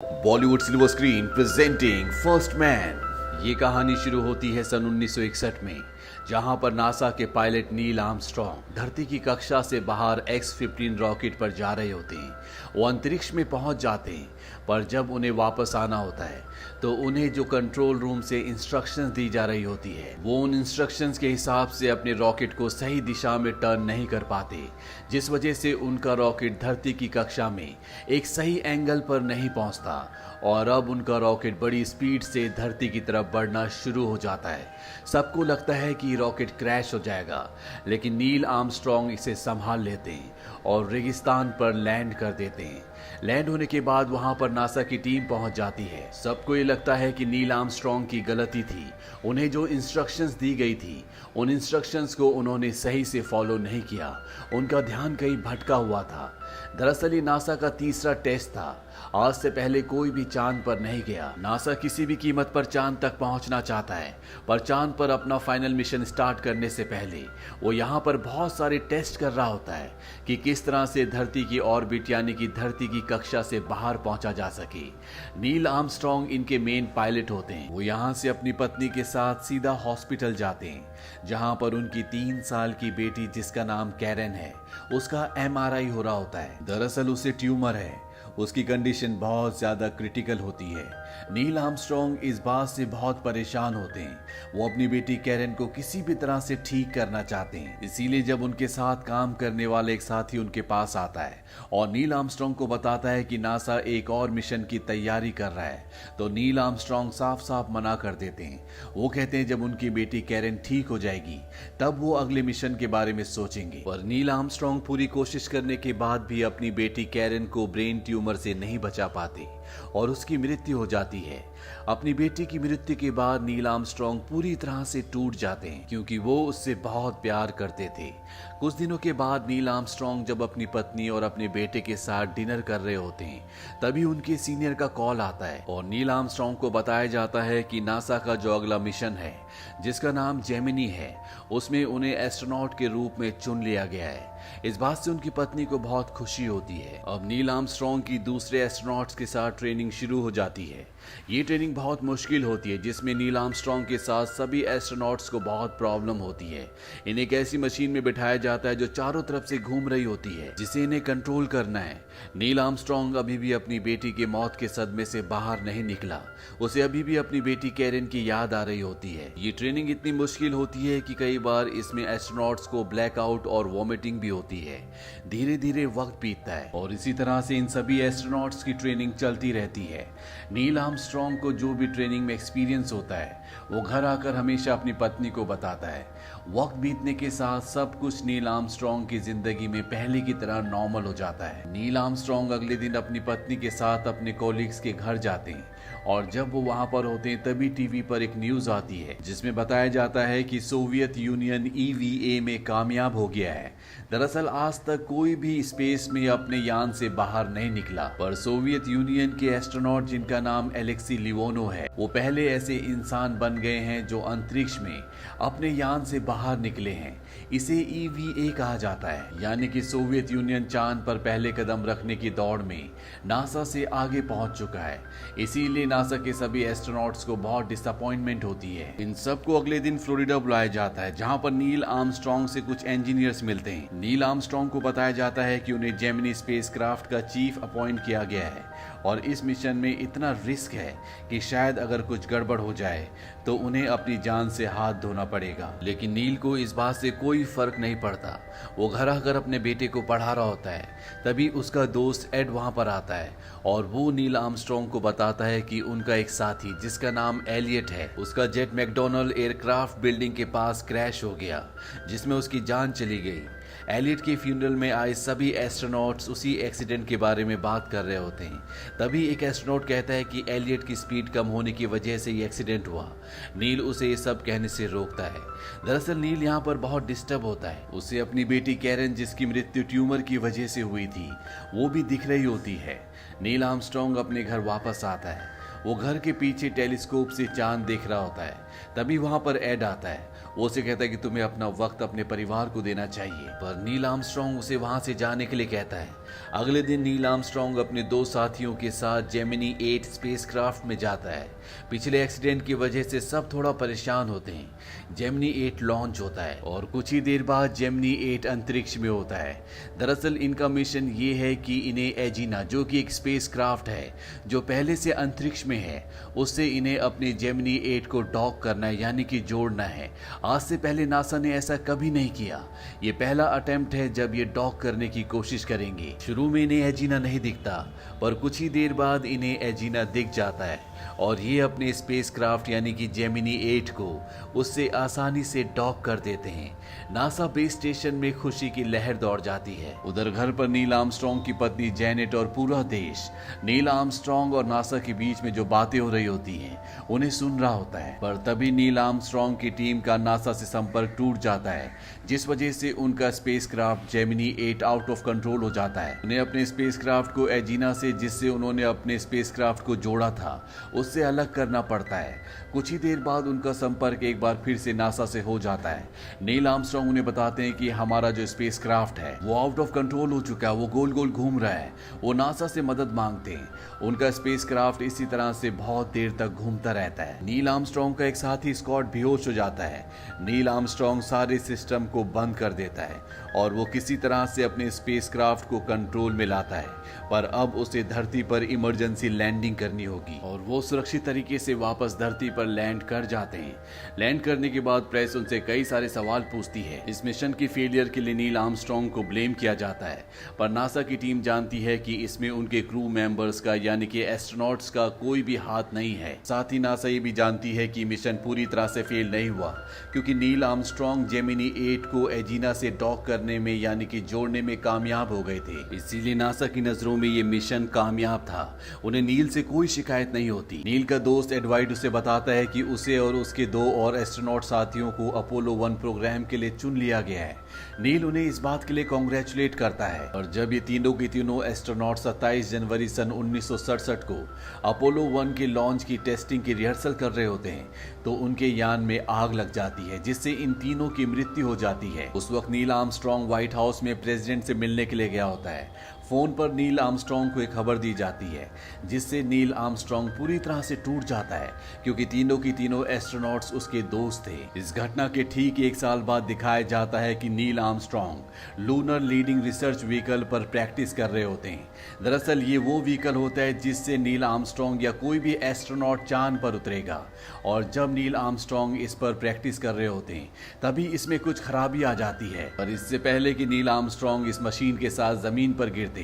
Bollywood silver screen presenting first man. ये कहानी शुरू होती है सन 1961 में, जहां पर नासा के पायलट नील आर्मस्ट्रॉन्ग धरती की कक्षा से बाहर X-15 रॉकेट पर जा रहे होते हैं। वो अंतरिक्ष में पहुंच जाते हैं, पर जब उन्हें वापस आना होता है तो उन्हें जो कंट्रोल रूम से इंस्ट्रक्शंस दी जा रही होती है, वो उन इंस्ट्रक्शंस के हिसाब से अपने रॉकेट को सही दिशा में टर्न नहीं कर पाते, जिस वजह से उनका रॉकेट धरती की कक्षा में एक सही एंगल पर नहीं पहुंचता और अब उनका रॉकेट बड़ी स्पीड से धरती की तरफ बढ़ना शुरू हो जाता है। सबको लगता है कि रॉकेट क्रैश हो जाएगा, लेकिन नील आर्मस्ट्रॉन्ग इसे संभाल लेते हैं और रेगिस्तान पर लैंड कर देते हैं। लैंड होने के बाद वहां पर नासा की टीम पहुंच जाती है। सबको ये लगता है कि नील आर्मस्ट्रॉन्ग की गलती थी। उन्हें जो इंस्ट्रक्शंस दी गई थी, उन इंस्ट्रक्शंस को उन्होंने सही से फॉलो नहीं किया। उनका ध्यान कहीं भटका हुआ था। दरअसल ये नासा का तीसरा टेस्ट था। आज से पहले कोई भी चांद पर नहीं गया। नासा किसी भी कीमत पर चांद तक पहुंचना चाहता है, पर चांद पर अपना फाइनल मिशन स्टार्ट करने से पहले वो यहाँ पर बहुत सारे टेस्ट कर रहा होता है कि किस तरह से धरती की ऑर्बिट यानी कि धरती की कक्षा से बाहर पहुंचा जा सके। नील आर्मस्ट्रॉन्ग इनके मेन पायलट होते हैं। वो यहाँ से अपनी पत्नी के साथ सीधा हॉस्पिटल जाते हैं, जहाँ पर उनकी 3 साल की बेटी, जिसका नाम कैरन है, उसका MRI हो रहा होता है। दरअसल उसे ट्यूमर है। उसकी कंडीशन बहुत ज्यादा क्रिटिकल होती है। नील आर्मस्ट्रॉन्ग इस बात से बहुत परेशान होते हैं। वो अपनी बेटी कैरन को किसी भी तरह से ठीक करना चाहते हैं। इसीलिए जब उनके साथ काम करने वाले एक साथी उनके पास आता है और नील आर्मस्ट्रॉन्ग को बताता है कि नासा एक और मिशन की तैयारी कर रहा है, तो नील आर्मस्ट्रॉन्ग साफ साफ मना कर देते हैं। वो कहते हैं जब उनकी बेटी कैरन ठीक हो जाएगी तब वो अगले मिशन के बारे में सोचेंगे। पर नील आर्मस्ट्रॉन्ग पूरी कोशिश करने के बाद भी अपनी बेटी कैरन को ब्रेन ट्यूमर से नहीं बचा पाते और उसकी मृत्यु हो जाती है। अपनी बेटी की मृत्यु के बाद नील आर्मस्ट्रॉन्ग पूरी तरह से टूट जाते हैं, क्योंकि वो उससे बहुत प्यार करते थे। कुछ दिनों के बाद नील आर्मस्ट्रॉन्ग जब अपनी पत्नी और अपने बेटे के साथ डिनर कर रहे होते हैं, तभी उनके सीनियर का कॉल आता है और नील आर्मस्ट्रॉन्ग को बताया जाता है कि नासा का जो अगला मिशन है, जिसका नाम जेमिनी है, उसमें उन्हें एस्ट्रोनॉट के रूप में चुन लिया गया है। इस बात से उनकी पत्नी को बहुत खुशी होती है। अब नील आर्मस्ट्रॉन्ग की दूसरे एस्ट्रोनॉट्स के साथ ट्रेनिंग शुरू हो जाती है। ये ट्रेनिंग बहुत मुश्किल होती है, जिसमें नील आर्मस्ट्रॉन्ग के साथ सभी एस्ट्रोनॉट्स को बहुत प्रॉब्लम होती है। इन्हें एक ऐसी मशीन में बिठाया जाता है जो चारों तरफ से घूम रही होती है, जिसे इन्हें कंट्रोल करना है। नील आर्मस्ट्रॉन्ग अभी भी अपनी बेटी के मौत के सदमे से बाहर नहीं निकला। उसे अभी भी अपनी बेटी कैरन की याद आ रही होती है। ये ट्रेनिंग इतनी मुश्किल होती है कि कई बार इसमें एस्ट्रोनॉट्स को ब्लैकआउट और वॉमिटिंग भी होती है। धीरे धीरे वक्त बीतता है और इसी तरह से इन सभी एस्ट्रोनॉट्स की ट्रेनिंग चलती रहती है। नील आर्मस्ट्रॉन्ग को जो भी ट्रेनिंग में एक्सपीरियंस होता है, वो घर आकर हमेशा अपनी पत्नी को बताता है। वक्त बीतने के साथ सब कुछ नील आर्मस्ट्रॉन्ग की जिंदगी में पहले की तरह नॉर्मल हो जाता है। नील आर्मस्ट्रॉन्ग अगले दिन अपनी पत्नी के साथ अपने कॉलीग्स के घर जाते हैं और जब वो वहां पर होते हैं तभी टीवी पर एक न्यूज आती है, जिसमें बताया जाता है कि सोवियत यूनियन EVA में कामयाब हो गया है। दरअसल आज तक कोई भी स्पेस में अपने यान से बाहर नहीं निकला, पर सोवियत यूनियन के एस्ट्रोनॉट, जिनका नाम एलेक्सी लिवोनो है, वो पहले ऐसे इंसान बन गए हैं जो अंतरिक्ष में अपने यान से बाहर निकले हैं। इसे EVA कहा जाता है, यानी कि सोवियत यूनियन चांद पर पहले कदम रखने की दौड़ में नासा से आगे पहुंच चुका है। इसीलिए नासा के सभी एस्ट्रोनॉट्स को बहुत डिसअपॉइंटमेंट होती है। इन सबको अगले दिन फ्लोरिडा बुलाया जाता है, जहां पर नील आर्मस्ट्रॉन्ग से कुछ इंजीनियर्स मिलते हैं। नील आर्मस्ट्रॉन्ग को बताया जाता है कि उन्हें जेमिनी स्पेसक्राफ्ट का चीफ अपॉइंट किया गया है और इस मिशन में इतना रिस्क है कि शायद अगर कुछ गड़बड़ हो जाए तो उन्हें अपनी जान से हाथ धोना पड़ेगा। लेकिन नील को इस बात से कोई फर्क नहीं पड़ता। वो घर आकर अपने बेटे को पढ़ा रहा होता है, तभी उसका दोस्त एड वहां पर आता है और वो नील आर्मस्ट्रॉन्ग को बताता है कि उनका एक साथी, जिसका नाम एलियट है, उसका जेट मैकडॉनल्ड एयरक्राफ्ट बिल्डिंग के पास क्रैश हो गया, जिसमें उसकी जान चली गई। एलियट के फ्यूनरल में आए सभी एस्ट्रोनॉट्स उसी एक्सीडेंट के बारे में बात कर रहे होते हैं। तभी एक एस्ट्रोनॉट कहता है कि एलियट की स्पीड कम होने की वजह से ये एक्सीडेंट हुआ। नील उसे ये सब कहने से रोकता है। दरअसल नील यहाँ पर बहुत डिस्टर्ब होता है। उसे अपनी बेटी कैरन, जिसकी मृत्यु ट्यूमर की वजह से हुई थी, वो भी दिख रही होती है। नील आर्मस्ट्रॉन्ग अपने घर वापस आता है वो घर के पीछे टेलीस्कोप से चांद देख रहा होता है। तभी वहां पर एड आता है। वो उसे कहता है कि तुम्हें अपना वक्त अपने परिवार को देना चाहिए, पर नील आर्मस्ट्रांग उसे वहां से जाने के लिए कहता है। अगले दिन नील आर्मस्ट्रांग अपने 2 साथियों के साथ जेमिनी 8 स्पेसक्राफ्ट में जाता है। पिछले एक्सीडेंट की वजह से सब थोड़ा परेशान होते हैं। जेमिनी 8 लॉन्च होता है और कुछ ही देर बाद जेमिनी 8 अंतरिक्ष में होता है। दरअसल इनका मिशन ये है कि इन्हें एजिना, जो कि एक स्पेसक्राफ्ट है जो पहले से अंतरिक्ष में है, उससे इन्हें अपने जेमिनी 8 को डॉक करना है, यानी कि जोड़ना है। आज से पहले नासा ने ऐसा कभी नहीं किया। ये पहला अटेम्प्ट है जब ये डॉक करने की कोशिश करेंगे। शुरू में इन्हें एजिना नहीं दिखता, पर कुछ ही देर बाद इन्हें एजिना दिख जाता है और ये अपने स्पेसक्राफ्ट यानी कि जेमिनी 8 को उससे आसानी से डॉक कर देते हैं। नासा बेस स्टेशन में खुशी की लहर दौड़ जाती है। उधर घर पर नील आर्मस्ट्रांग की पत्नी जेनेट और पूरा देश नील आर्मस्ट्रांग और नासा के बीच में जो बातें हो रही होती हैं उन्हें सुन रहा होता है। पर तभी नील आर्मस्ट्रांग की टीम का नासा से संपर्क टूट जाता है, जिस वजह से उनका spacecraft Gemini 8 out of control हो जाता है। उन्हें अपने स्पेसक्राफ्ट को एजिना से, जिससे उन्होंने अपने स्पेसक्राफ्ट को जोड़ा था, उससे अलग करना पड़ता है। कुछ ही देर बाद उनका संपर्क एक बार फिर से नासा से हो जाता है। नील आर्मस्ट्रांग उन्हें बताते हैं कि हमारा जो स्पेसक्राफ्ट है वो आउट ऑफ कंट्रोल हो चुका है, वो गोल गोल घूम रहा है। वो नासा से मदद मांगते हैं। उनका स्पेसक्राफ्ट इसी तरह से बहुत देर तक घूमता रहता है। नील आर्मस्ट्रांग का एक साथी स्कॉट बेहोश हो जाता है। नील आर्मस्ट्रांग सारे सिस्टम को बंद कर देता है और वो किसी तरह से अपने स्पेसक्राफ्ट को कंट्रोल में लाता है, पर अब उसे धरती पर इमरजेंसी लैंडिंग करनी होगी और वो सुरक्षित तरीके से वापस धरती पर लैंड कर जाते हैं। लैंड करने के बाद प्रेस उनसे कई सारे सवाल पूछती है। इस मिशन की फेलियर के लिए नील आर्मस्ट्रांग को ब्लेम किया जाता है, पर नासा की टीम जानती है कि इसमें उनके क्रू मेंबर्स का यानी कि एस्ट्रोनॉट्स का कोई भी हाथ नहीं है। साथ ही नासा ये भी जानती है कि मिशन पूरी तरह से फेल नहीं हुआ, क्योंकि नील आर्मस्ट्रांग जेमिनी 8 को एजिना से डॉक करने में यानी कि जोड़ने में कामयाब हो गए थे। इसीलिए नासा की नजरों में ये मिशन कामयाब था। उन्हें नील से कोई शिकायत नहीं होती। नील का दोस्त एडवाइड उसे बताता है कि उसे और उसके 2 और एस्ट्रोनॉट साथियों को अपोलो 1 प्रोग्राम के लिए चुन लिया गया है। नील उन्हें इस बात के लिए कांग्रेचुलेट करता है और जब ये तीनों के तीनों एस्ट्रोनॉट 27 जनवरी सन 1967 को अपोलो 1 के लॉन्च की टेस्टिंग की रिहर्सल कर रहे होते हैं तो उनके यान में आग लग जाती है, जिससे इन तीनों की मृत्यु हो जाती है। उस वक्त नील आर्मस्ट्रांग व्हाइट हाउस में प्रेसिडेंट से मिलने के लिए गया होता है। फोन पर नील आर्मस्ट्रांग को एक खबर दी जाती है, जिससे नील आर्मस्ट्रांग पूरी तरह से टूट जाता है, क्योंकि तीनों की तीनों एस्ट्रोनॉट्स उसके दोस्त थे। इस घटना के ठीक 1 साल बाद दिखाया जाता है कि Neil Armstrong lunar leading research vehicle पर प्रैक्टिस कर रहे होते हैं। दरअसल ये वो व्हीकल होता है जिससे नील आर्मस्ट्रांग या कोई भी एस्ट्रोनॉट चांद पर उतरेगा, और जब नील आर्मस्ट्रांग इस पर प्रैक्टिस कर रहे होते हैं तभी इसमें कुछ खराबी आ जाती है। पर इससे पहले कि नील आर्मस्ट्रांग इस मशीन के साथ जमीन पर गिरते,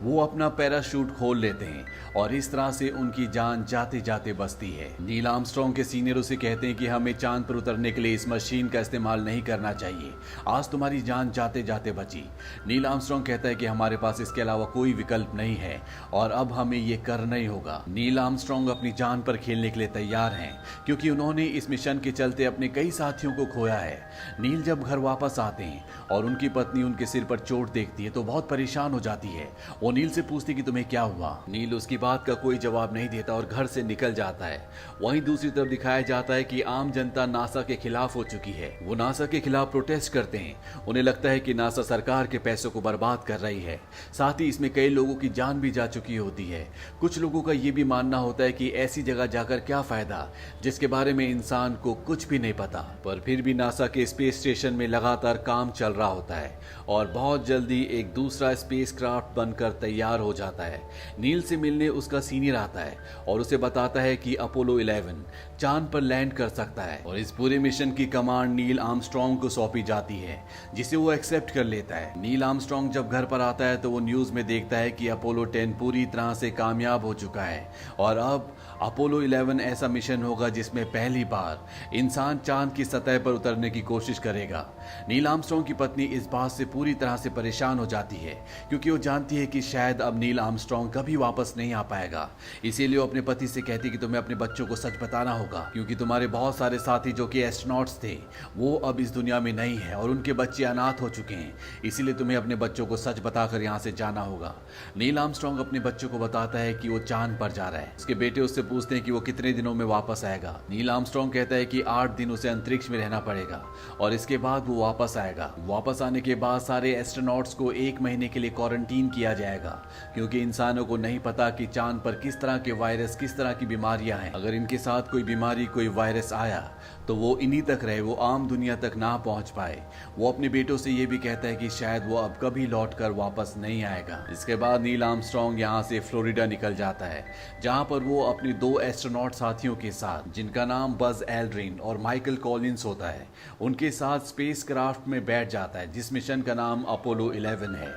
वो अपना पैराशूट खोल लेते हैं और इस तरह से उनकी जान जाते जाते बचती है। नील आर्मस्ट्रांग के सीनियर उसे कहते हैं कि हमें चांद पर उतरने के लिए इस मशीन का इस्तेमाल नहीं करना चाहिए, आज तुम्हारी जान जाते जाते बची। नील आर्मस्ट्रांग कहता है कि हमारे पास इसके अलावा कोई विकल्प नहीं है और अब हमें ये करना ही होगा। नील आर्मस्ट्रांग अपनी जान पर खेलने के लिए तैयार हैं, क्योंकि उन्होंने इस मिशन के चलते अपने कई साथियों को खोया है। नील जब घर वापस आते हैं और उनकी पत्नी उनके सिर पर चोट देखती है तो बहुत परेशान हो जाती है। वो नील से पूछती कि तुम्हें क्या हुआ। नील उसकी बात का कोई जवाब नहीं देता और घर से निकल जाता है। वहीं दूसरी तरफ दिखाया जाता है कि आम जनता नासा के खिलाफ हो चुकी है। वो नासा के खिलाफ प्रोटेस्ट करते हैं। उन्हें लगता है कि नासा सरकार के पैसों को बर्बाद कर रही है, साथ ही इसमें कई लोगों की जान भी जा चुकी होती है। कुछ लोगों का ये भी मानना होता है कि ऐसी जगह जाकर क्या फायदा जिसके बारे में इंसान को कुछ भी नहीं पता। पर फिर भी नासा के स्पेस स्टेशन में लगातार काम चल रहा होता है और बहुत जल्दी एक दूसरा स्पेसक्राफ्ट बनकर तैयार हो जाता है। नील से मिलने उसका सीनियर आता है और उसे बताता है कि अपोलो 11 चांद पर लैंड कर सकता है और इस पूरे मिशन की कमांड नील आर्मस्ट्रांग को सौंपी जाती है, जिसे वो एक्सेप्ट कर लेता है। नील आर्मस्ट्रांग जब घर पर आता है तो वो न्यूज में देखता है कि अपोलो 10 पूरी तरह से कामयाब हो चुका है और अब अपोलो 11 ऐसा मिशन होगा जिसमें पहली बार इंसान चांद की सतह पर उतरने की कोशिश करेगा। नील आर्मस्ट्रांग की पत्नी इस बात से पूरी तरह से परेशान हो जाती है, क्योंकि वो जानती जानती है कि शायद अब नील आर्मस्ट्रॉन्ग कभी वापस नहीं आ पाएगा। इसीलिए वो अपने पति से कहती है कि तुम्हें अपने बच्चों को सच बताना होगा, क्योंकि तुम्हारे बहुत सारे साथी जो कि एस्ट्रोनॉट्स थे वो अब इस दुनिया में नहीं है और उनके बच्चे अनाथ हो चुके हैं। इसीलिए तुम्हें अपने बच्चों को सच बताकर यहाँ से जाना होगा। नील आर्मस्ट्रॉन्ग अपने बच्चों को बताता है कि वो चांद पर जा रहा है। उसके बेटे उससे पूछते हैं कि वो कितने दिनों में वापस आएगा। नील आर्मस्ट्रॉन्ग कहता है कि 8 दिन उसे अंतरिक्ष में रहना पड़ेगा और इसके बाद वो वापस आएगा। वापस आने के बाद सारे एस्ट्रोनॉट्स को 1 महीने के लिए क्वारंटीन किया जाएगा, क्योंकि इंसानों को नहीं पता कि चांद पर किस तरह के वायरस, किस तरह की बीमारियां हैं। अगर इनके साथ कोई बीमारी, कोई वायरस आया तो वो इन्हीं तक रहे, वो आम दुनिया तक ना पहुंच पाए। वो अपने बेटों से ये भी कहता है कि शायद वो अब कभी लौटकर वापस नहीं आएगा। इसके बाद नील आर्मस्ट्रॉन्ग यहाँ से फ्लोरिडा निकल जाता है, जहां पर वो अपने 2 एस्ट्रोनॉट साथियों के साथ, जिनका नाम बज एल्ड्रिन और माइकल कॉलिंस होता है, उनके साथ स्पेस क्राफ्ट में बैठ जाता है, जिस मिशन का नाम अपोलो 11 है।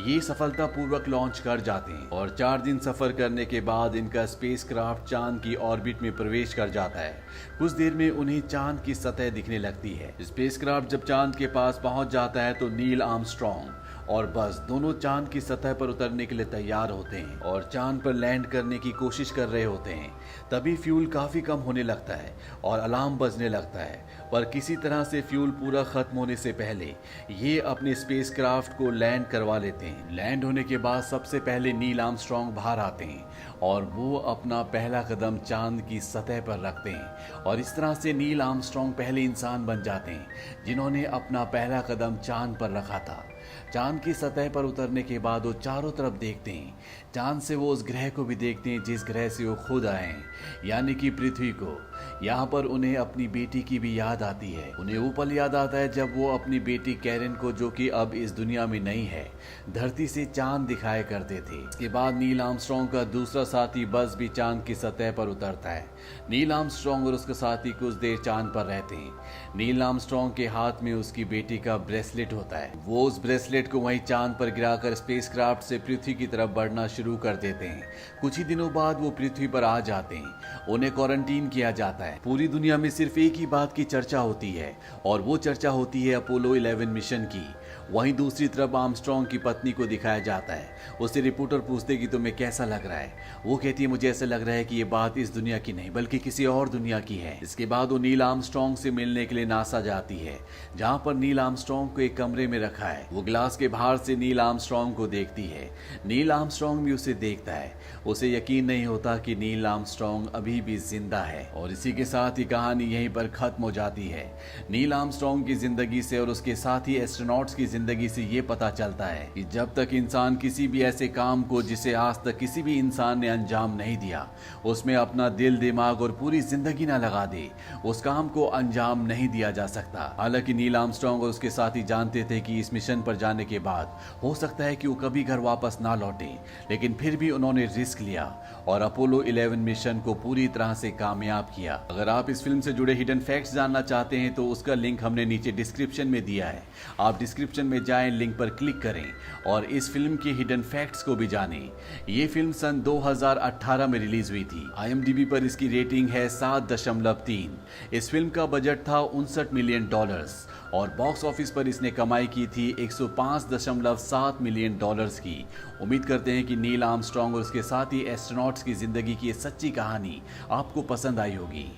ये सफलतापूर्वक लॉन्च कर जाते हैं और 4 दिन सफर करने के बाद इनका स्पेस क्राफ्ट चांद की ऑर्बिट में प्रवेश कर जाता है। कुछ देर में उन्हें चांद की सतह दिखने लगती है। स्पेस क्राफ्ट जब चांद के पास पहुंच जाता है तो नील आर्मस्ट्रॉन्ग और बस दोनों चांद की सतह पर उतरने के लिए तैयार होते हैं और चांद पर लैंड करने की कोशिश कर रहे होते हैं। तभी फ्यूल काफी कम होने लगता है और अलार्म बजने लगता है, पर किसी तरह से फ्यूल पूरा खत्म होने से पहले ये अपने स्पेसक्राफ्ट को लैंड करवा लेते हैं। लैंड होने के बाद सबसे पहले नील आर्मस्ट्रॉन्ग बाहर आते हैं और वो अपना पहला कदम चांद की सतह पर रखते हैं और इस तरह से नील आर्मस्ट्रॉन्ग पहले इंसान बन जाते हैं जिन्होंने अपना पहला कदम चांद पर रखा था। चांद की सतह पर उतरने के बाद वो चारों तरफ देखते हैं। चांद से वो उस ग्रह को भी देखते हैं जिस ग्रह से वो खुद आए हैं, यानी कि पृथ्वी को। यहाँ पर उन्हें अपनी बेटी की भी याद आती है। उन्हें वो पल याद आता है जब वो अपनी बेटी कैरन को, जो कि अब इस दुनिया में नहीं है, धरती से चांद दिखाया करते थे। इसके बाद नील आर्मस्ट्रॉन्ग का दूसरा साथी बज भी चांद की सतह पर उतरता है। नील आर्मस्ट्रॉन्ग और उसका साथी कुछ देर चांद पर रहते हैं। नील आर्मस्ट्रॉन्ग के हाथ में उसकी बेटी का ब्रेसलेट होता है। वो उस ब्रेसलेट को वहीं चांद पर गिराकर स्पेसक्राफ्ट से पृथ्वी की तरफ बढ़ना शुरू कर देते हैं। कुछ ही दिनों बाद वो पृथ्वी पर आ जाते हैं। उन्हें क्वारंटीन किया जाता है। पूरी दुनिया में सिर्फ एक ही बात की चर्चा होती है और वो चर्चा होती है अपोलो 11 मिशन की। वहीं दूसरी तरफ आर्मस्ट्रॉन्ग की पत्नी को दिखाया जाता है। उससे रिपोर्टर पूछते कि तुम्हें कैसा लग रहा है। वो कहती है मुझे ऐसा लग रहा है कि ये बात इस दुनिया की नहीं बल्कि किसी और दुनिया की है। इसके बाद वो नील आर्मस्ट्रॉन्ग से मिलने के लिए नासा जाती है, जहां पर नील आर्मस्ट्रॉन्ग को एक कमरे में रखा है। वो ग्लास के बाहर से नील आर्मस्ट्रॉन्ग को देखती है। नील आर्मस्ट्रॉन्ग भी उसे देखता है। उसे यकीन नहीं होता कि नील आर्मस्ट्रॉन्ग अभी भी जिंदा है। और इसी के साथ ही कहानी यहीं पर खत्म हो जाती है। नील आर्मस्ट्रॉन्ग की जिंदगी से और उसके साथी एस्ट्रोनॉट्स की जिंदगी से ये पता चलता है कि जब तक इंसान किसी भी ऐसे काम को जिसे आज तक किसी भी इंसान ने अंजाम नहीं दिया, उसमें अपना दिल, दिमाग और पूरी जिंदगी ना लगा दे, उस काम को अंजाम नहीं दिया जा सकता। हालांकि नील आर्मस्ट्रॉन्ग और उसके साथी जानते थे कि इस मिशन पर जाने के बाद हो सकता है कि वो कभी घर वापस ना लौटे, लेकिन फिर भी उन्होंने रिस्क लिया और अपोलो 11 मिशन को पूरी तरह से कामयाब किया। अगर आप इस फिल्म से जुड़े हिडन फैक्ट्स जानना चाहते हैं तो उसका लिंक हमने नीचे डिस्क्रिप्शन में दिया है। आप डिस्क्रिप्शन में जाएं, लिंक पर क्लिक करें और इस फिल्म के हिडन फैक्ट्स को भी जानें। ये फिल्म सन 2018 में रिलीज हुई थी। IMDb पर इसकी रेटिंग है 7.3। इस फिल्म का बजट था $59 मिलियन और बॉक्स ऑफिस पर इसने कमाई की थी $105.7 मिलियन की। उम्मीद करते हैं कि नील आर्मस्ट्रॉन्ग और उसके साथी एस्ट्रोनॉट्स की जिंदगी की ये सच्ची कहानी आपको पसंद आई होगी।